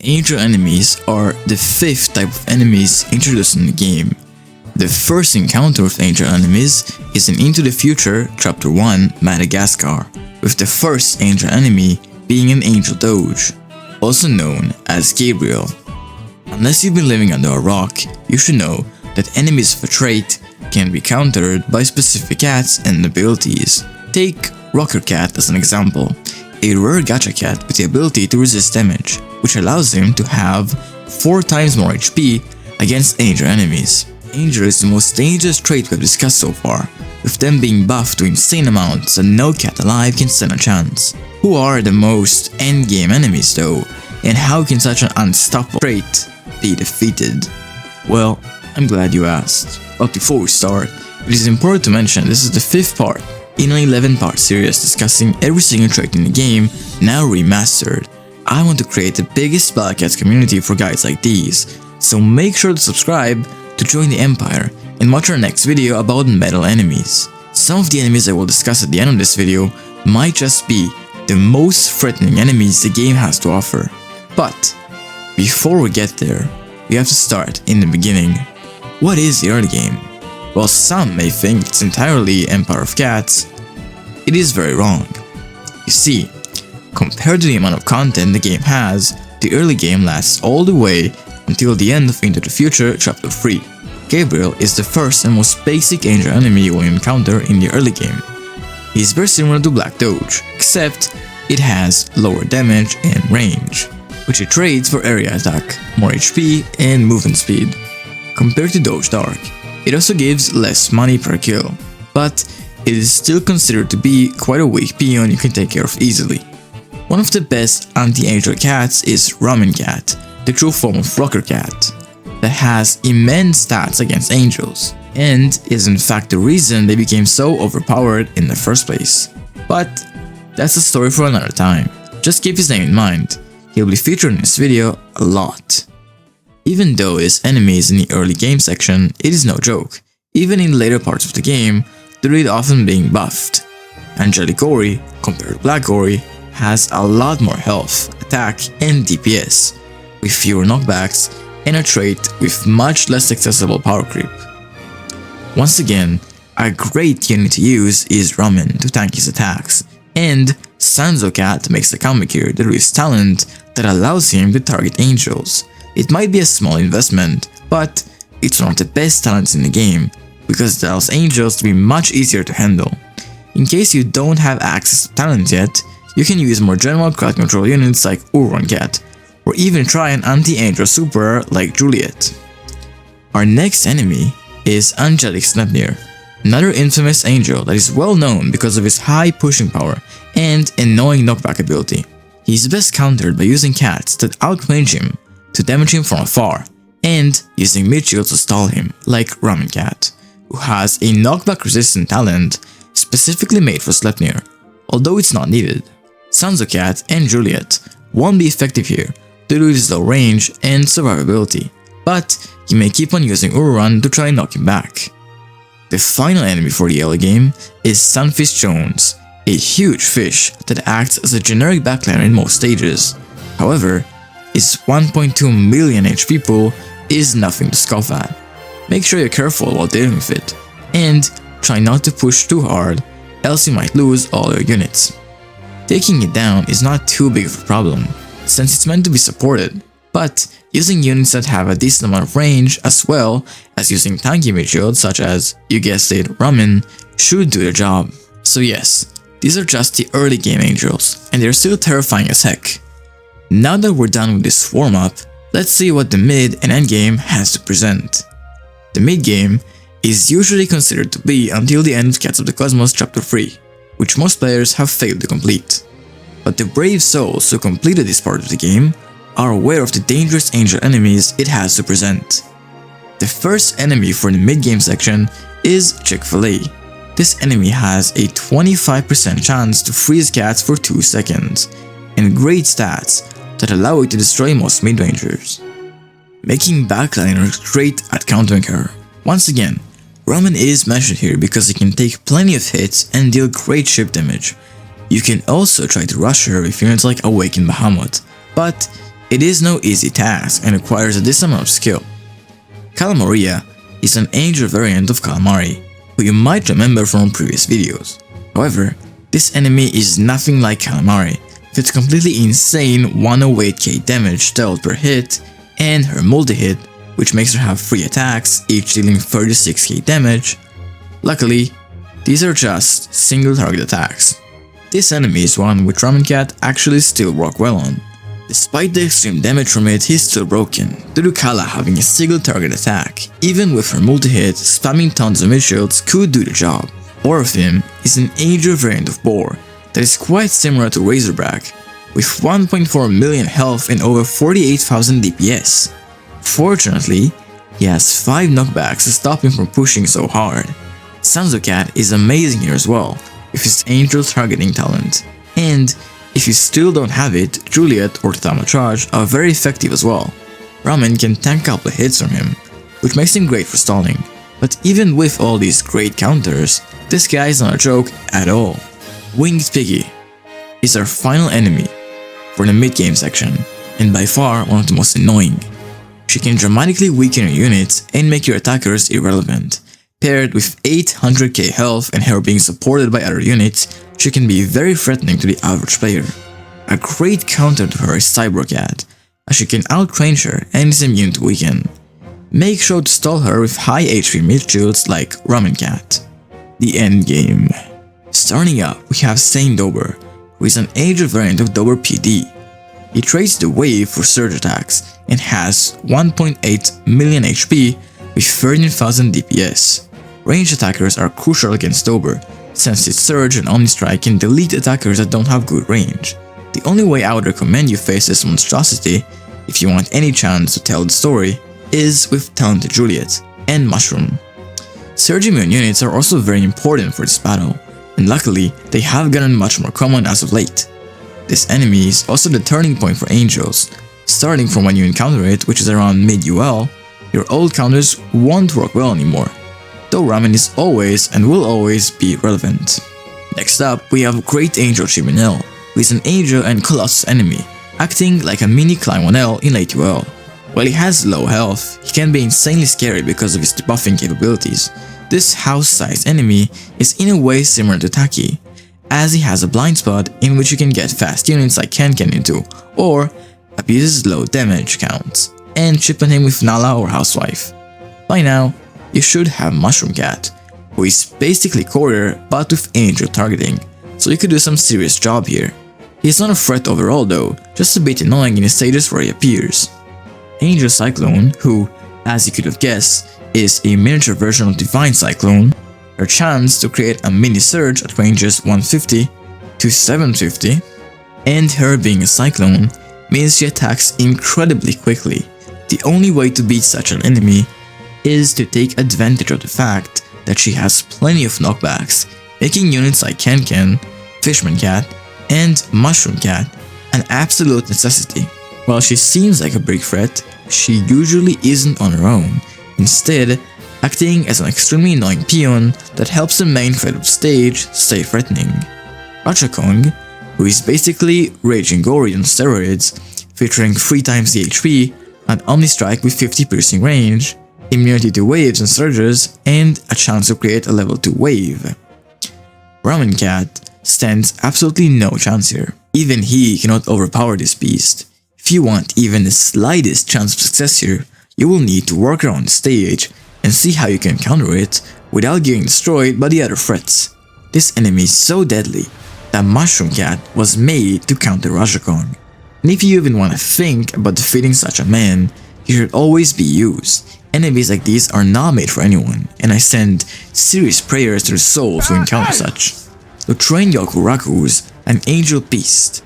Angel enemies are the 5th type of enemies introduced in the game. The first encounter with angel enemies is in Into the Future Chapter 1 Madagascar, with the first angel enemy being an angel doge, also known as Gabriel. Unless you've been living under a rock, you should know that enemies of a trait can be countered by specific cats and abilities. Take Rocker Cat as an example, a rare gacha cat with the ability to resist damage, which allows him to have 4 times more HP against angel enemies. Angel is the most dangerous trait we've discussed so far, with them being buffed to insane amounts that no cat alive can stand a chance. Who are the most endgame enemies though, and how can such an unstoppable trait be defeated? Well, I'm glad you asked. But before we start, it is important to mention this is the 5th part in an 11-part series discussing every single trait in the game, now remastered. I want to create the biggest battlecats community for guides like these, so make sure to subscribe to join the empire and watch our next video about metal enemies. Some of the enemies I will discuss at the end of this video might just be the most threatening enemies the game has to offer. But before we get there, we have to start in the beginning. What is the early game? While some may think it's entirely Empire of Cats, it is very wrong. You see, compared to the amount of content the game has, the early game lasts all the way until the end of Into the Future Chapter 3. Gabriel is the first and most basic angel enemy you will encounter in the early game. He is very similar to Black Doge, except it has lower damage and range, which it trades for area attack, more HP, and movement speed. Compared to Doge Dark, it also gives less money per kill, but it is still considered to be quite a weak peon you can take care of easily. One of the best anti-angel cats is Ramen Cat, the true form of Rocker Cat, that has immense stats against angels, and is in fact the reason they became so overpowered in the first place. But that's a story for another time. Just keep his name in mind, he'll be featured in this video a lot. Even though his enemies in the early game section, it is no joke. Even in later parts of the game, they're often being buffed. Angelic Gori, compared to Black Gori, has a lot more health, attack, and DPS, with fewer knockbacks, and a trait with much less accessible power creep. Once again, a great unit to use is Ramen to tank his attacks, and Sanzo Cat makes a comeback here due to his talent that allows him to target angels. It might be a small investment, but it's one of the best talents in the game, because it allows angels to be much easier to handle. In case you don't have access to talent yet, you can use more general crowd control units like Ramen Cat, or even try an anti-angel super like Juliet. Our next enemy is Angelic Snir, another infamous angel that is well known because of his high pushing power and annoying knockback ability. He is best countered by using cats that outrange him to damage him from afar, and using mid-shields to stall him like Ramen Cat, who has a knockback resistant talent specifically made for Sleipnir, although it's not needed. Sanzo Cat and Juliet won't be effective here due to his low range and survivability, but you may keep on using Ururan to try and knock him back. The final enemy for the early game is Sunfish Jones, a huge fish that acts as a generic backliner in most stages. However, his 1.2 million HP pool is nothing to scoff at. Make sure you're careful while dealing with it, and try not to push too hard, else you might lose all your units. Taking it down is not too big of a problem, since it's meant to be supported, but using units that have a decent amount of range as well as using tanky mid-shields such as, you guessed it, Ramen, should do the job. So yes, these are just the early game angels, and they're still terrifying as heck. Now that we're done with this warm-up, let's see what the mid and end game has to present. The mid game is usually considered to be until the end of Cats of the Cosmos Chapter 3, which most players have failed to complete. But the brave souls who completed this part of the game are aware of the dangerous angel enemies it has to present. The first enemy for the mid-game section is ChickfilA. This enemy has a 25% chance to freeze cats for 2 seconds, and great stats that allow it to destroy most mid-rangers, making backliners great at countering her. Once again, Ramen is mentioned here because he can take plenty of hits and deal great ship damage. You can also try to rush her with units like Awakened Bahamut, but It is no easy task and requires a decent amount of skill. Kamaria is an angel variant of Kamaria, who you might remember from previous videos. However, this enemy is nothing like Kamaria, with its completely insane 108k damage dealt per hit, and her multi-hit, which makes her have 3 attacks, each dealing 36k damage. Luckily, these are just single target attacks. This enemy is one which Ramen Cat actually still work well on. Despite the extreme damage from it, he's still broken, due to Kala having a single target attack. Even with her multi-hit, spamming tons of mid-shields could do the job. Four of him is an Angel variant of Boar that is quite similar to Razorback, with 1.4 million health and over 48,000 DPS. Fortunately, he has 5 knockbacks to stop him from pushing so hard. Cat is amazing here as well, with his Angel targeting talent. And if you still don't have it, Juliet or Tama Charge are very effective as well. Ramen can tank a couple of hits from him, which makes him great for stalling. But even with all these great counters, this guy is not a joke at all. Winged Piggy is our final enemy for the mid-game section, and by far one of the most annoying. She can dramatically weaken your units and make your attackers irrelevant. Paired with 800k health and her being supported by other units, she can be very threatening to the average player. A great counter to her is Cyber Cat, as she can outrange her and is immune to weaken. Make sure to stall her with high HP mid shields like Ramen Cat. The endgame. Starting up, we have Dober, who is an Angel variant of Dober PD. He trades the wave for surge attacks and has 1.8 million HP with 13,000 DPS. Ranged attackers are crucial against Dober, since its surge and Omni Strike can delete attackers that don't have good range. The only way I would recommend you face this monstrosity, if you want any chance to tell the story, is with Talented Juliet and Mushroom. Surge immune units are also very important for this battle, and luckily they have gotten much more common as of late. This enemy is also the turning point for Angels. Starting from when you encounter it, which is around mid-UL, your old counters won't work well anymore, though Ramen is always and will always be relevant. Next up, we have Great Angelshimanel, who is an Angel and Colossus enemy, acting like a mini Clionel in late UL. While he has low health, he can be insanely scary because of his debuffing capabilities. This house-sized enemy is in a way similar to Taki, as he has a blind spot in which you can get fast units like Ken into, or abuses low damage counts, and chip on him with Nala or Housewife. By now, you should have Mushroom Cat, who is basically courier but with Angel targeting, so you could do some serious job here. He is not a threat overall though, just a bit annoying in the stages where he appears. Angel Cyclone, who, as you could have guessed, is a miniature version of Divine Cyclone. Her chance to create a mini surge at ranges 150 to 750, and her being a Cyclone means she attacks incredibly quickly. The only way to beat such an enemy is to take advantage of the fact that she has plenty of knockbacks, making units like Ken, Fishman Cat, and Mushroom Cat an absolute necessity. While she seems like a big threat, she usually isn't on her own, instead acting as an extremely annoying peon that helps the main threat of the stage stay threatening. Rachakong, who is basically Raging Gory on steroids, featuring 3 times the HP, an Omni Strike with 50 piercing range, immunity to waves and surges, and a chance to create a level 2 wave. Ramen Cat stands absolutely no chance here. Even he cannot overpower this beast. If you want even the slightest chance of success here, you will need to work around the stage and see how you can counter it without getting destroyed by the other threats. This enemy is so deadly that Mushroom Cat was made to counter Rachakong. And if you even want to think about defeating such a man, he should always be used. Enemies like these are not made for anyone, and I send serious prayers to the souls who encounter such. So train Yakuraku's an Angel Beast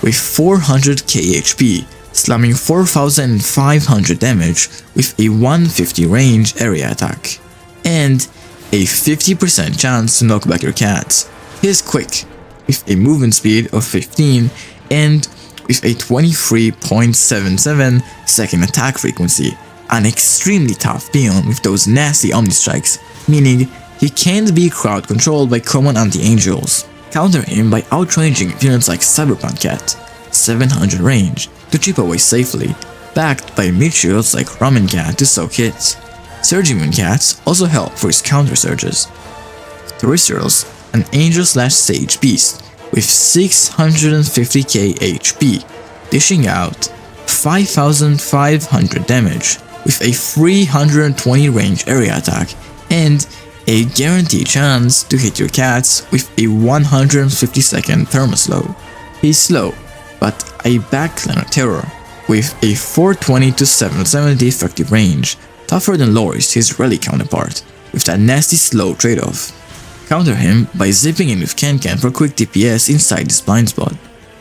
with 400k HP, slamming 4500 damage with a 150 range area attack, and a 50% chance to knock back your cats. He is quick, with a movement speed of 15 and with a 23.77 second attack frequency, an extremely tough peon with those nasty Omni Strikes, meaning he can't be crowd controlled by common anti-angels. Counter him by outranging units like Cyberpunk Cat, 700 range, to chip away safely, backed by mid-shields like Ramen Cat to soak hits. Surging Moon Cats also help for his counter surges. Terrestrials, an Angel/Sage Beast with 650k HP, dishing out 5500 damage with a 320 range area attack and a guaranteed chance to hit your cats with a 150 second thermoslow. He's slow, but a backliner terror with a 420 to 770 effective range, tougher than Lori's, his rally counterpart, with that nasty slow trade-off. Counter him by zipping in with Can for quick DPS inside this blind spot.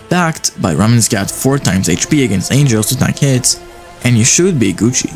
Backed by Ramen's Cat 4 times HP against Angels to tank hits, and you should be Gucci.